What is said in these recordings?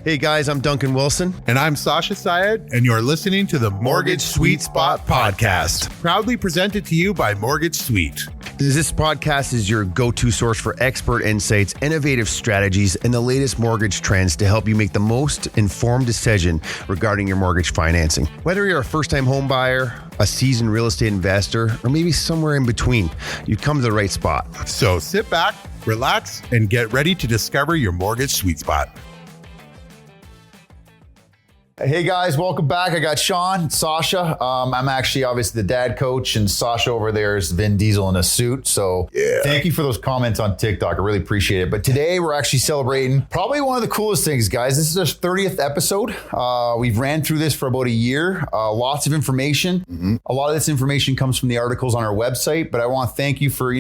Hey guys, I'm Duncan Wilson. And I'm Sasha Syed, and you're listening to the Mortgage Sweet Spot Podcast, proudly presented to you by Mortgage Sweet. This podcast is your go-to source for expert insights, innovative strategies, and the latest mortgage trends to help you make the most informed decision regarding your mortgage financing. Whether you're a first-time home buyer, a seasoned real estate investor, or maybe somewhere in between, you've come to the right spot. So sit back, relax, and get ready to discover your mortgage sweet spot. Hey guys, welcome back. I got Shawn, Sasha. I'm actually obviously the dad coach, and Sasha over there is Vin Diesel in a suit. So Thank you for those comments on TikTok. I really appreciate it. But today we're actually celebrating probably one of the coolest things, guys. This is our 30th episode. We've ran through this for about a year. Lots of information. A lot of this information comes from the articles on our website, but I want to thank you for,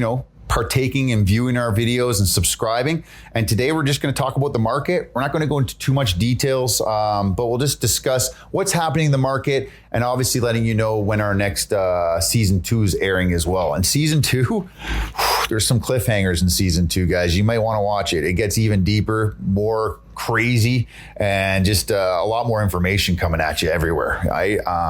partaking and viewing our videos and subscribing. And today we're just going to talk about the market. We're not going to go into too much details, but we'll just discuss what's happening in the market and obviously letting you know when our next season 2 is airing as well. And season 2, there's some cliffhangers in season 2, guys. You might want to watch it. It gets even deeper, more crazy, and just a lot more information coming at you everywhere.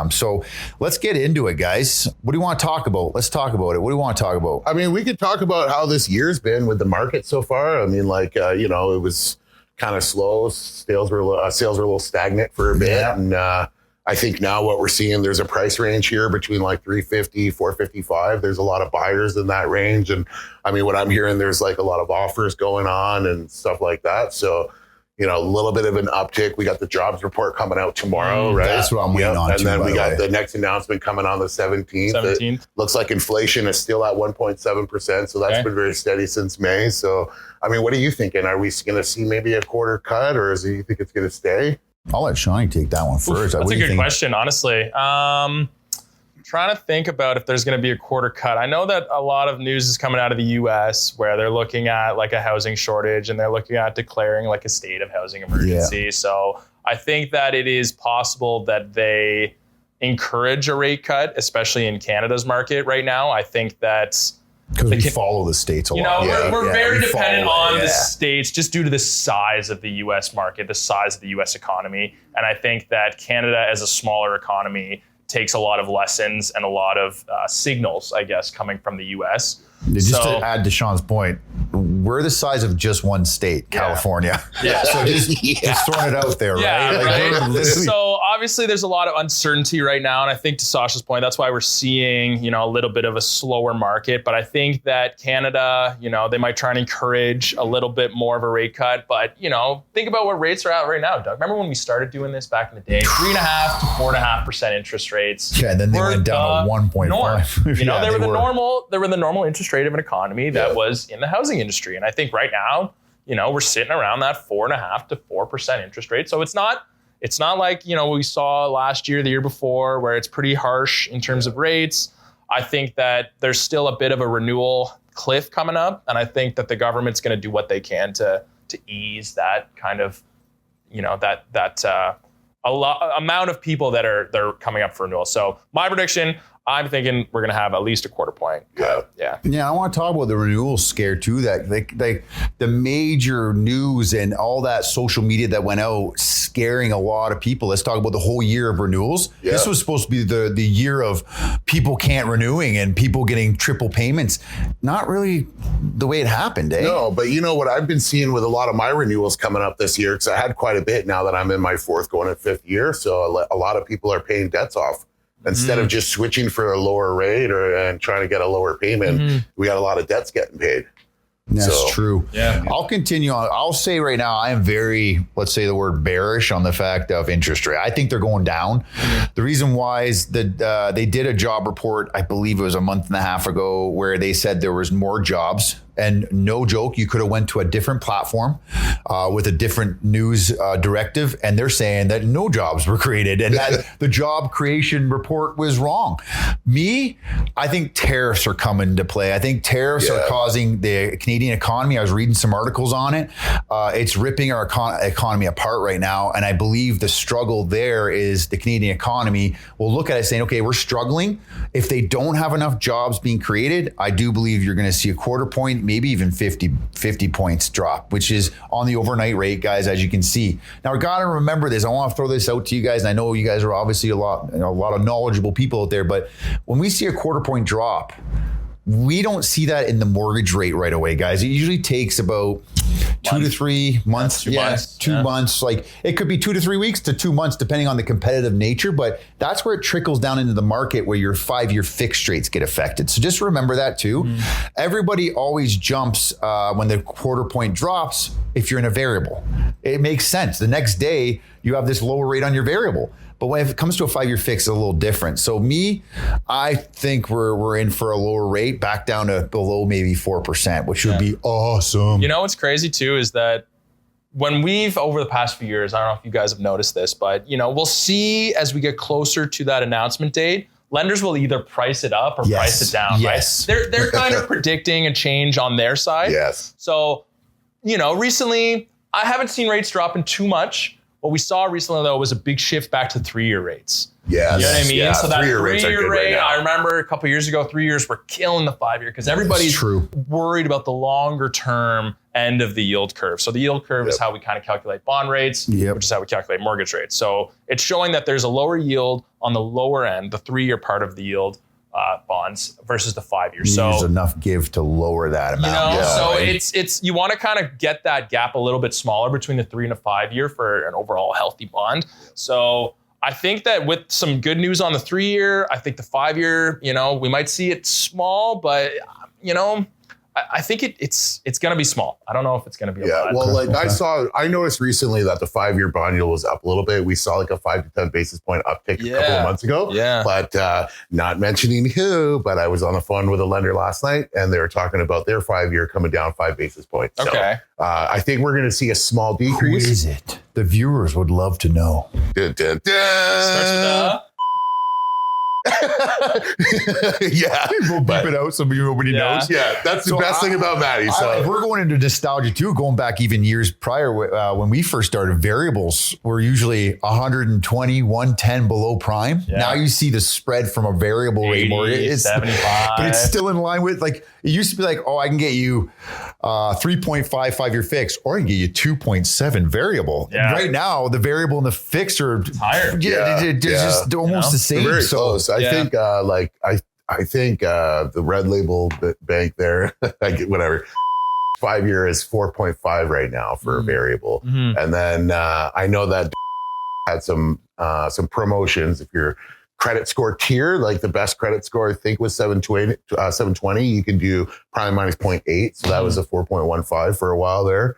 So let's get into it, guys. What do you want to talk about? Let's talk about it. What do you want to talk about? I mean, we could talk about how this year's been with the market so far. I mean, it was kind of slow. Sales were a little stagnant for a bit. Yeah. And I think now what we're seeing, there's a price range here between like 350, 455. There's a lot of buyers in that range. And I mean, what I'm hearing, there's like a lot of offers going on and stuff like that. So, a little bit of an uptick. We got the jobs report coming out tomorrow, right? That's what I'm waiting on. And then we got the next announcement coming on the 17th. It looks like inflation is still at 1.7%. So that's been very steady since May. So, I mean, what are you thinking? Are we going to see maybe a quarter cut, or do you think it's going to stay? I'll let Shawn take that one first. That's a good question, honestly. Trying to think about if there's going to be a quarter cut. I know that a lot of news is coming out of the US where they're looking at like a housing shortage and they're looking at declaring like a state of housing emergency. Yeah. So I think that it is possible that they encourage a rate cut, especially in Canada's market right now. I think that's because we follow the states a lot. We're very dependent on the states just due to the size of the US market, the size of the US economy. And I think that Canada as a smaller economy takes a lot of lessons and a lot of signals, I guess, coming from the U.S. Just to add to Shawn's point, we're the size of just one state, California. Yeah. So just throwing it out there, right? Right. So obviously there's a lot of uncertainty right now. And I think to Sasha's point, that's why we're seeing, a little bit of a slower market. But I think that Canada, they might try and encourage a little bit more of a rate cut. But, think about what rates are at right now, Doug. Remember when we started doing this back in the day? 3.5% to 4.5% interest rates. Yeah, and then they went down to 1.5. They were the normal interest rate of an economy that was in the housing industry. And I think right now, we're sitting around that 4.5% to 4% interest rate. So it's not like, we saw last year, the year before, where it's pretty harsh in terms of rates. I think that there's still a bit of a renewal cliff coming up. And I think that the government's going to do what they can to ease that kind of, amount of people that are coming up for renewal. So my prediction, I'm thinking we're going to have at least a quarter point. Yeah. I want to talk about the renewal scare too, that the major news and all that social media that went out scaring a lot of people. Let's talk about the whole year of renewals. Yeah. This was supposed to be the year of people can't renewing and people getting triple payments. Not really the way it happened, eh? No, but what I've been seeing with a lot of my renewals coming up this year, because I had quite a bit now that I'm in my 4th going at 5th year. So a lot of people are paying debts off. Instead of just switching for a lower rate and trying to get a lower payment, we got a lot of debts getting paid. That's true. Yeah. I'll continue on. I'll say right now, I am very, let's say the word bearish on the fact of interest rate. I think they're going down. The reason why is that they did a job report, I believe it was a month and a half ago, where they said there was more jobs. And no joke, you could have went to a different platform with a different news directive, and they're saying that no jobs were created and that the job creation report was wrong. I think tariffs are coming into play. I think tariffs are causing the Canadian economy. I was reading some articles on it. It's ripping our economy apart right now, and I believe the struggle there is the Canadian economy will look at it saying, okay, we're struggling. If they don't have enough jobs being created, I do believe you're going to see a quarter point, maybe even 50 points drop, which is on the overnight rate, guys, as you can see. Now, we got to remember this. I want to throw this out to you guys. And I know you guys are obviously a lot of knowledgeable people out there, but when we see a quarter point drop, we don't see that in the mortgage rate right away, guys. It usually takes about 2 to 3 months. 2 months. Like it could be 2 to 3 weeks to 2 months, depending on the competitive nature. But that's where it trickles down into the market where your 5-year fixed rates get affected. So just remember that too. Everybody always jumps when the quarter point drops if you're in a variable. It makes sense. The next day, you have this lower rate on your variable. But when it comes to a 5-year fix, it's a little different. So I think we're in for a lower rate, back down to below maybe 4%, which would be awesome. You know what's crazy too is that when we've, over the past few years, I don't know if you guys have noticed this, but we'll see as we get closer to that announcement date, lenders will either price it up or price it down. Yes. Right? They're kind of predicting a change on their side. Yes. So, recently I haven't seen rates dropping too much. What we saw recently, though, was a big shift back to 3-year rates. Yes. You know what I mean? Yeah, so that 3-year rates are three-year good rate, right now. I remember a couple of years ago, 3 years were killing the 5-year because everybody's worried about the longer term end of the yield curve. So the yield curve is how we kind of calculate bond rates, which is how we calculate mortgage rates. So it's showing that there's a lower yield on the lower end, the 3-year part of the yield bonds versus the 5-year. So there's enough give to lower that amount. It's you want to kind of get that gap a little bit smaller between the 3 and a 5-year for an overall healthy bond. So I think that with some good news on the 3-year, I think the 5-year, we might see it small, but I think it's going to be small. I don't know if it's going to be a lot. Well, I noticed recently that the 5-year bond yield was up a little bit. We saw like a 5 to 10 basis point uptick a couple of months ago. Yeah. But not mentioning who, but I was on the phone with a lender last night and they were talking about their 5-year coming down 5 basis points. Okay. So, I think we're going to see a small decrease. Who is it? The viewers would love to know. Dun, dun, dun. Starts with the yeah. We'll beep it out so nobody knows. Yeah, that's the best thing about Maddie. So we're going into nostalgia too, going back even years prior when we first started. Variables were usually 120, 110 below prime. Yeah. Now you see the spread from a variable rate mortgage. It's 75. But it's still in line with, like, it used to be like, I can get you 3.5 5-year fix, or I can get you 2.7 variable. Yeah. Right now, the variable and the fix are higher. They're just almost the same. Very close. I think I think the red label bank there, whatever, 5-year is 4.5 right now for a variable. Mm-hmm. And then I know that had some promotions. If your credit score tier, like the best credit score, I think was 720, you can do prime minus 0.8. So that was a 4.15 for a while there.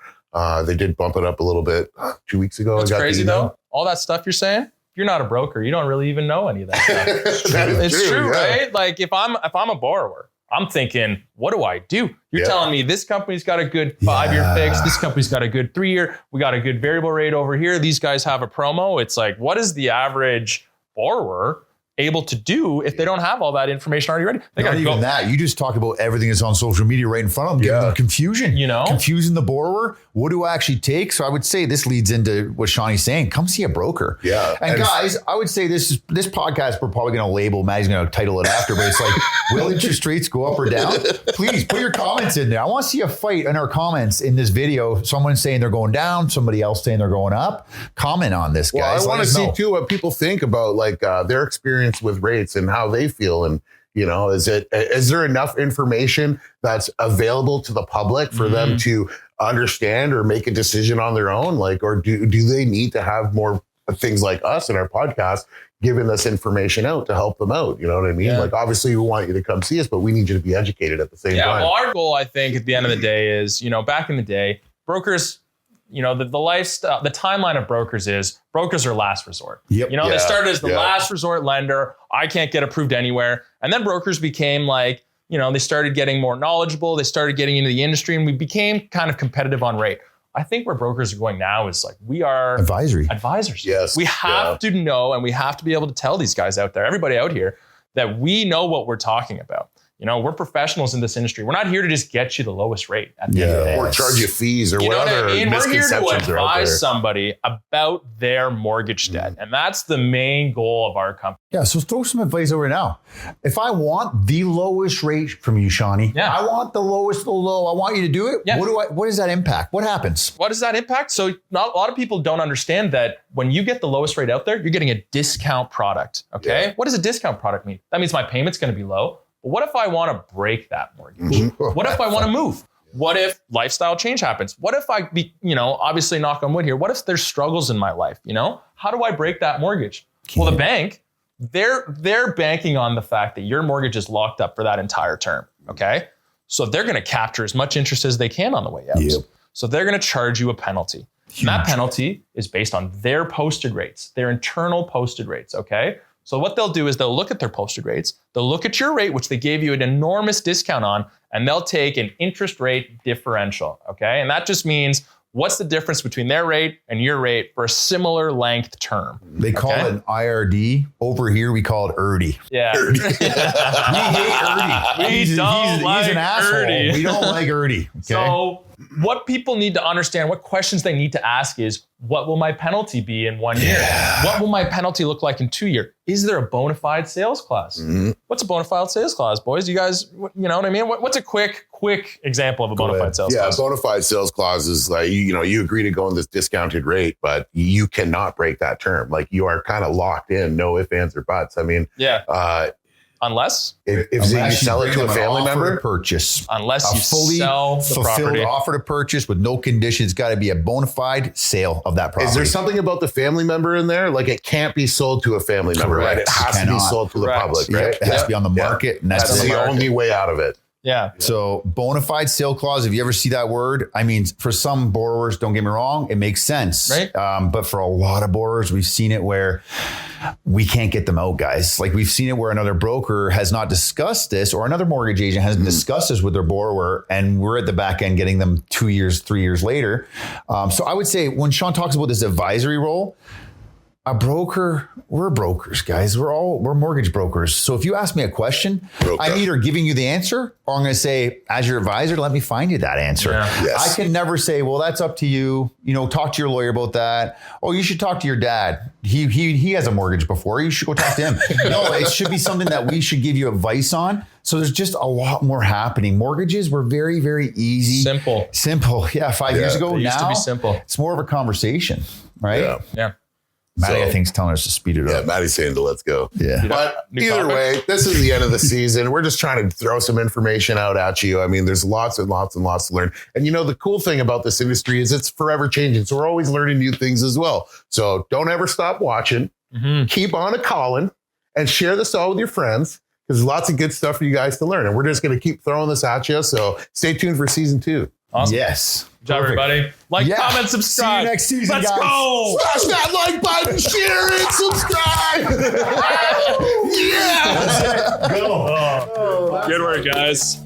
They did bump it up a little bit 2 weeks ago. What's crazy though, all that stuff you're saying, you're not a broker. You don't really even know any of that stuff. It's true, right? Like if I'm a borrower, I'm thinking, what do I do? You're telling me this company's got a good 5-year fix. This company's got a good 3-year. We got a good variable rate over here. These guys have a promo. It's like, what is the average borrower able to do if they don't have all that information already ready? They Not even that. You just talk about everything that's on social media right in front of them, giving them confusion. Confusing the borrower. What do I actually take? So I would say this leads into what Shawnee's saying. Come see a broker. Yeah. And guys, I would say this podcast, we're probably going to label, Maddie's going to title it after, but it's like, will interest rates go up or down? Please put your comments in there. I want to see a fight in our comments in this video. Someone saying they're going down, somebody else saying they're going up. Comment on this, guys. Well, I want to see too what people think about like their experience with rates and how they feel. And, is there enough information that's available to the public for them to understand or make a decision on their own? Like, or do they need to have more things like us in our podcast giving this information out to help them out? You know what I mean? Yeah. Like, obviously we want you to come see us, but we need you to be educated at the same time. Yeah, well, our goal, I think, at the end of the day is, back in the day, brokers, the lifestyle, the timeline of brokers is brokers are last resort. Yep. They started as the last resort lender. I can't get approved anywhere. And then brokers became like, they started getting more knowledgeable. They started getting into the industry and we became kind of competitive on rate. I think where brokers are going now is like, we are advisors. Yes. We have to know, and we have to be able to tell these guys out there, everybody out here, that we know what we're talking about. we're professionals in this industry. We're not here to just get you the lowest rate at the end of the day. Or charge you fees or You know what whatever I mean? We're here to misconceptions are out there. advise somebody about their mortgage debt. And that's the main goal of our company. Yeah, so throw some advice over now. If I want the lowest rate from you, Shawnee, I want the lowest of the low. I want you to do it. Yeah. What does that impact? What happens? What does that impact? So not a lot of people don't understand that when you get the lowest rate out there, you're getting a discount product. Okay. Yeah. What does a discount product mean? That means my payment's going to be low. But what if I want to break that mortgage? What if I want to move? What if lifestyle change happens? What if I be, obviously knock on wood here. What if there's struggles in my life? How do I break that mortgage? Well, the bank, they're banking on the fact that your mortgage is locked up for that entire term. Okay. So they're going to capture as much interest as they can on the way out. Yep. So they're going to charge you a penalty. And that penalty is based on their posted rates, their internal posted rates. Okay. So what they'll do is they'll look at their posted rates, they'll look at your rate, which they gave you an enormous discount on, and they'll take an interest rate differential, okay? And that just means what's the difference between their rate and your rate for a similar length term. They call it an IRD. Over here, we call it ERDI. Yeah. We hate ERDI. He's an asshole. ERDI. We don't like ERDI. Okay? So what people need to understand, what questions they need to ask is, what will my penalty be in 1 year? What will my penalty look like in 2 years? Is there a bona fide sales clause? What's a bona fide sales clause, boys? You guys, you know what I mean? What's a quick example of a bona fide sales clause? Yeah, bona fide sales clause is like, you agree to go on this discounted rate, but you cannot break that term. Like you are kind of locked in, no ifs, ands, or buts. I mean, unless you sell it to a family member, purchase. Unless you fully sell the fulfilled property. offer to purchase with no conditions. Got to be a bona fide sale of that property. Is there something about the family member in there? Like it can't be sold to a family member, right? It has to be sold to the public, right? It has to be on the market, and that's the only way out of it. Yeah. So bona fide sale clause, if you ever see that word, I mean, for some borrowers, don't get me wrong, it makes sense. Right. But for a lot of borrowers, we've seen it where we can't get them out, guys. Like we've seen it where another broker has not discussed this, or another mortgage agent hasn't discussed this with their borrower, and we're at the back end getting them 2 years, 3 years later. So I would say when Shawn talks about this advisory role, a broker, we're brokers, guys. We're mortgage brokers. So if you ask me a question, I'm either giving you the answer, or I'm going to say, as your advisor, let me find you that answer. Yeah. Yes. I can never say, well, that's up to you. Talk to your lawyer about that. Oh, you should talk to your dad. He has a mortgage before. You should go talk to him. No, it should be something that we should give you advice on. So there's just a lot more happening. Mortgages were very, very easy. Simple. Yeah. 5 years ago, they used now to be simple. It's more of a conversation, right? Yeah. Maddie, I think, is telling us to speed it up. Yeah, Maddie's saying to let's go. Yeah. But either way, this is the end of the season. We're just trying to throw some information out at you. I mean, there's lots and lots and lots to learn. And the cool thing about this industry is it's forever changing. So we're always learning new things as well. So don't ever stop watching. Keep on a calling and share this all with your friends, because there's lots of good stuff for you guys to learn. And we're just going to keep throwing this at you. So stay tuned for season 2. Awesome. Yes. Good job, everybody. Comment, subscribe. See you next season, Let's guys. go. Smash that like button, share it, subscribe. Go. Good work, guys.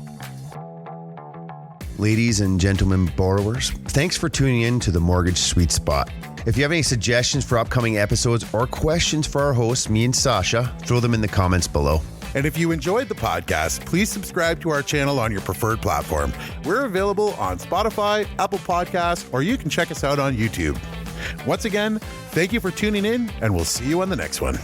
Ladies and gentlemen borrowers, thanks for tuning in to the Mortgage Sweet Spot. If you have any suggestions for upcoming episodes or questions for our hosts, me and Sasha, throw them in the comments below. And if you enjoyed the podcast, please subscribe to our channel on your preferred platform. We're available on Spotify, Apple Podcasts, or you can check us out on YouTube. Once again, thank you for tuning in, and we'll see you on the next one.